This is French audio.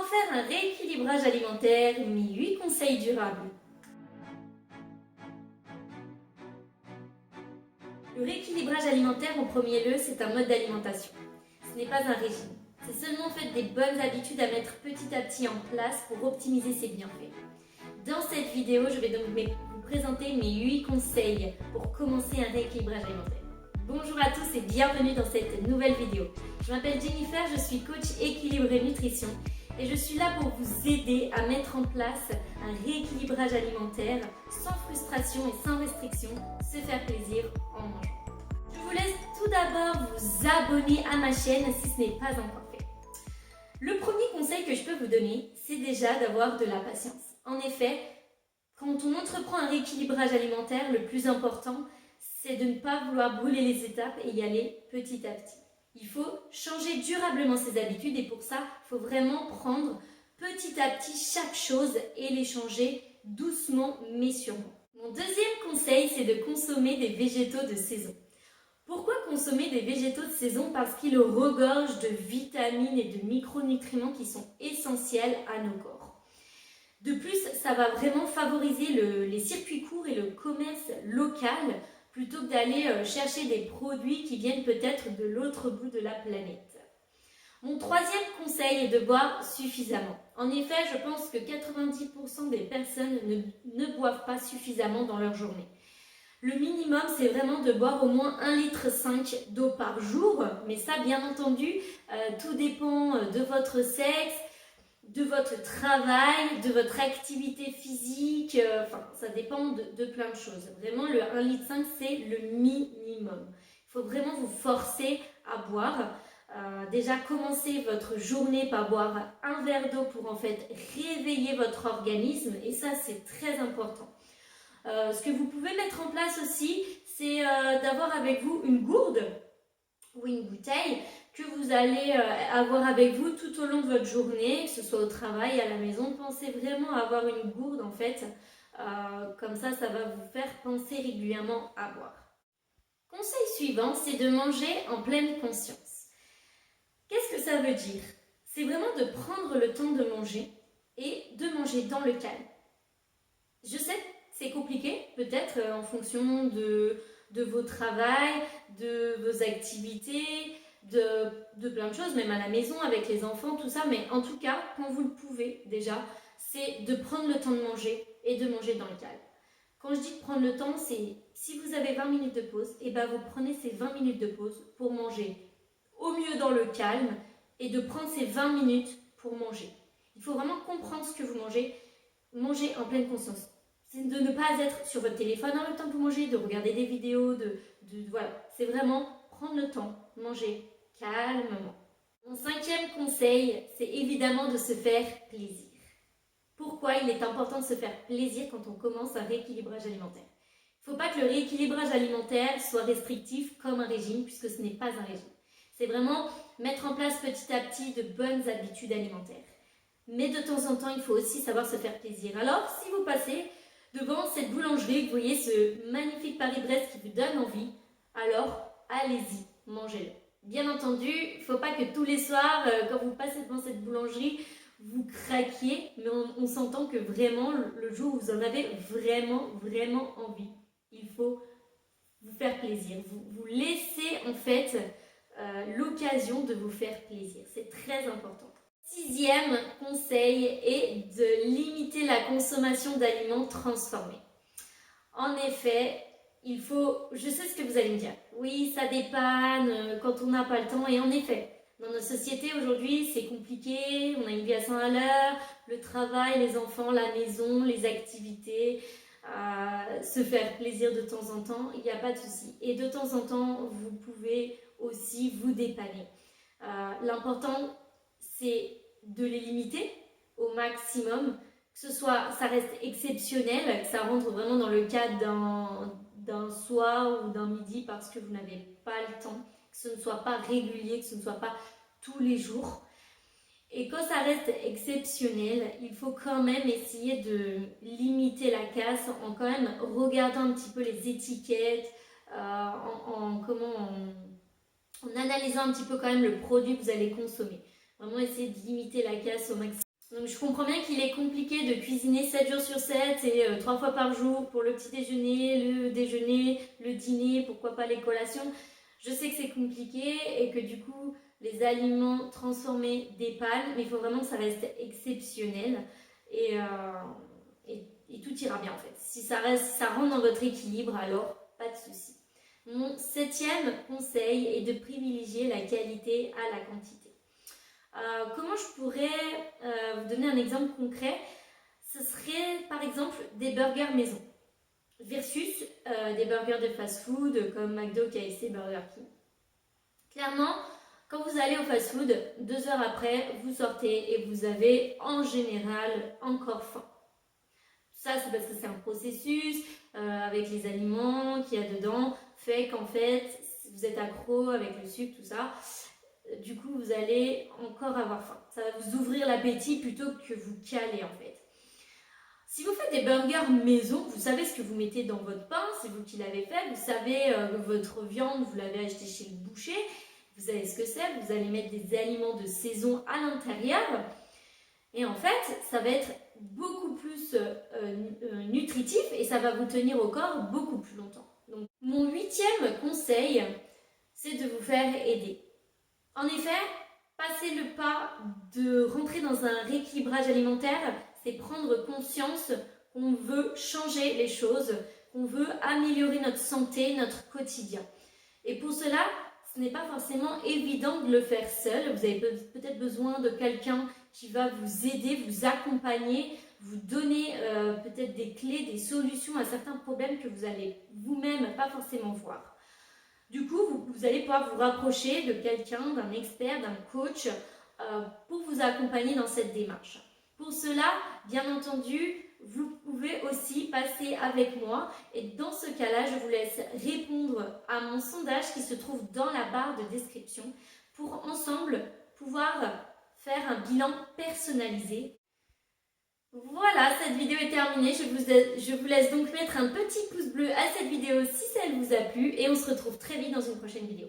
faire un rééquilibrage alimentaire, mes 8 conseils durables. Le rééquilibrage alimentaire, en premier lieu, c'est un mode d'alimentation. Ce n'est pas un régime. C'est seulement en fait des bonnes habitudes à mettre petit à petit en place pour optimiser ses bienfaits. Dans cette vidéo, je vais donc vous présenter mes 8 conseils pour commencer un rééquilibrage alimentaire. Bonjour à tous et bienvenue dans cette nouvelle vidéo. Je m'appelle Jennifer, je suis coach équilibre et nutrition et je suis là pour vous aider à mettre en place un rééquilibrage alimentaire sans frustration et sans restriction, se faire plaisir en mangeant. Je vous laisse tout d'abord vous abonner à ma chaîne si ce n'est pas encore fait. Le premier conseil que je peux vous donner, c'est déjà d'avoir de la patience. En effet, quand on entreprend un rééquilibrage alimentaire, le plus important, c'est de ne pas vouloir brûler les étapes et y aller petit à petit. Il faut changer durablement ses habitudes et pour ça, il faut vraiment prendre petit à petit chaque chose et les changer doucement mais sûrement. Mon deuxième conseil, c'est de consommer des végétaux de saison. Pourquoi consommer des végétaux de saison? Parce qu'ils regorgent de vitamines et de micronutriments qui sont essentiels à nos corps. De plus, ça va vraiment favoriser les circuits courts et le commerce local plutôt que d'aller chercher des produits qui viennent peut-être de l'autre bout de la planète. Mon troisième conseil est de boire suffisamment. En effet, je pense que 90% des personnes ne boivent pas suffisamment dans leur journée. Le minimum, c'est vraiment de boire au moins 1,5 litre d'eau par jour. Mais ça, bien entendu, tout dépend de votre sexe, de votre travail, de votre activité physique, ça dépend de plein de choses. Vraiment, le 1,5 litre, c'est le minimum. Il faut vraiment vous forcer à boire. Déjà, commencez votre journée par boire un verre d'eau pour en fait réveiller votre organisme et ça, c'est très important. Ce que vous pouvez mettre en place aussi, c'est d'avoir avec vous une gourde ou une bouteille que vous allez avoir avec vous tout au long de votre journée, que ce soit au travail, à la maison. Pensez vraiment à avoir une gourde en fait, comme ça va vous faire penser régulièrement à boire. Conseil suivant, c'est de manger en pleine conscience. Qu'est-ce que ça veut dire? C'est vraiment de prendre le temps de manger et de manger dans le calme. Je sais, c'est compliqué, peut-être en fonction de vos travails, de vos activités, de plein de choses, même à la maison, avec les enfants, tout ça. Mais en tout cas, quand vous le pouvez déjà, c'est de prendre le temps de manger et de manger dans le calme. Quand je dis de prendre le temps, c'est si vous avez 20 minutes de pause, et ben vous prenez ces 20 minutes de pause pour manger au mieux dans le calme et de prendre ces 20 minutes pour manger. Il faut vraiment comprendre ce que vous mangez, manger en pleine conscience. C'est de ne pas être sur votre téléphone en même temps que vous mangez, de regarder des vidéos, voilà. C'est vraiment prendre le temps, manger calmement. Mon cinquième conseil, c'est évidemment de se faire plaisir. Pourquoi il est important de se faire plaisir quand on commence un rééquilibrage alimentaire? Il ne faut pas que le rééquilibrage alimentaire soit restrictif comme un régime, puisque ce n'est pas un régime. C'est vraiment mettre en place petit à petit de bonnes habitudes alimentaires. Mais de temps en temps, il faut aussi savoir se faire plaisir. Alors, si vous passez devant cette boulangerie, vous voyez ce magnifique Paris-Brest qui vous donne envie, alors allez-y, mangez-le. Bien entendu, il ne faut pas que tous les soirs, quand vous passez devant cette boulangerie, vous craquiez, mais on s'entend que vraiment, le jour où vous en avez vraiment, vraiment envie, il faut vous faire plaisir. Vous laissez en fait l'occasion de vous faire plaisir. C'est très important. Sixième conseil est de limiter la consommation d'aliments transformés. En effet, il faut, je sais ce que vous allez me dire, oui ça dépanne quand on n'a pas le temps et en effet, dans notre société aujourd'hui c'est compliqué, on a une vie à 100 à l'heure, le travail, les enfants, la maison, les activités, se faire plaisir de temps en temps, il n'y a pas de souci. Et de temps en temps, vous pouvez aussi vous dépanner. L'important c'est de les limiter au maximum, que ce soit, ça reste exceptionnel, que ça rentre vraiment dans le cadre d'un soir ou d'un midi parce que vous n'avez pas le temps, que ce ne soit pas régulier, que ce ne soit pas tous les jours. Et quand ça reste exceptionnel, il faut quand même essayer de limiter la casse en quand même regardant un petit peu les étiquettes, en analysant un petit peu quand même le produit que vous allez consommer. Vraiment essayer de limiter la casse au maximum. Donc je comprends bien qu'il est compliqué de cuisiner 7 jours sur 7 et 3 fois par jour pour le petit déjeuner, le dîner, pourquoi pas les collations. Je sais que c'est compliqué et que du coup les aliments transformés dépannent, mais il faut vraiment que ça reste exceptionnel et, et tout ira bien en fait. Si ça rentre dans votre équilibre, alors pas de souci. Mon 7e conseil est de privilégier la qualité à la quantité. Comment je pourrais vous donner un exemple concret? Ce serait par exemple des burgers maison versus des burgers de fast-food comme McDo, KFC, Burger King. Clairement, quand vous allez au fast-food, 2 heures après, vous sortez et vous avez en général encore faim. Ça, c'est parce que c'est un processus avec les aliments qu'il y a dedans, fait qu'en fait, vous êtes accro avec le sucre, tout ça. Du coup, vous allez encore avoir faim. Ça va vous ouvrir l'appétit plutôt que vous caler en fait. Si vous faites des burgers maison, vous savez ce que vous mettez dans votre pain, c'est vous qui l'avez fait, vous savez votre viande, vous l'avez acheté chez le boucher, vous savez ce que c'est, vous allez mettre des aliments de saison à l'intérieur. Et en fait, ça va être beaucoup plus nutritif et ça va vous tenir au corps beaucoup plus longtemps. Donc, mon 8e conseil, c'est de vous faire aider. En effet, passer le pas de rentrer dans un rééquilibrage alimentaire, c'est prendre conscience qu'on veut changer les choses, qu'on veut améliorer notre santé, notre quotidien. Et pour cela, ce n'est pas forcément évident de le faire seul. Vous avez peut-être besoin de quelqu'un qui va vous aider, vous accompagner, vous donner peut-être des clés, des solutions à certains problèmes que vous allez vous-même pas forcément voir. Du coup, vous allez pouvoir vous rapprocher de quelqu'un, d'un expert, d'un coach pour vous accompagner dans cette démarche. Pour cela, bien entendu, vous pouvez aussi passer avec moi et dans ce cas-là, je vous laisse répondre à mon sondage qui se trouve dans la barre de description pour ensemble pouvoir faire un bilan personnalisé. Voilà, cette vidéo est terminée. Je vous laisse donc mettre un petit pouce bleu à cette vidéo si elle vous a plu et on se retrouve très vite dans une prochaine vidéo.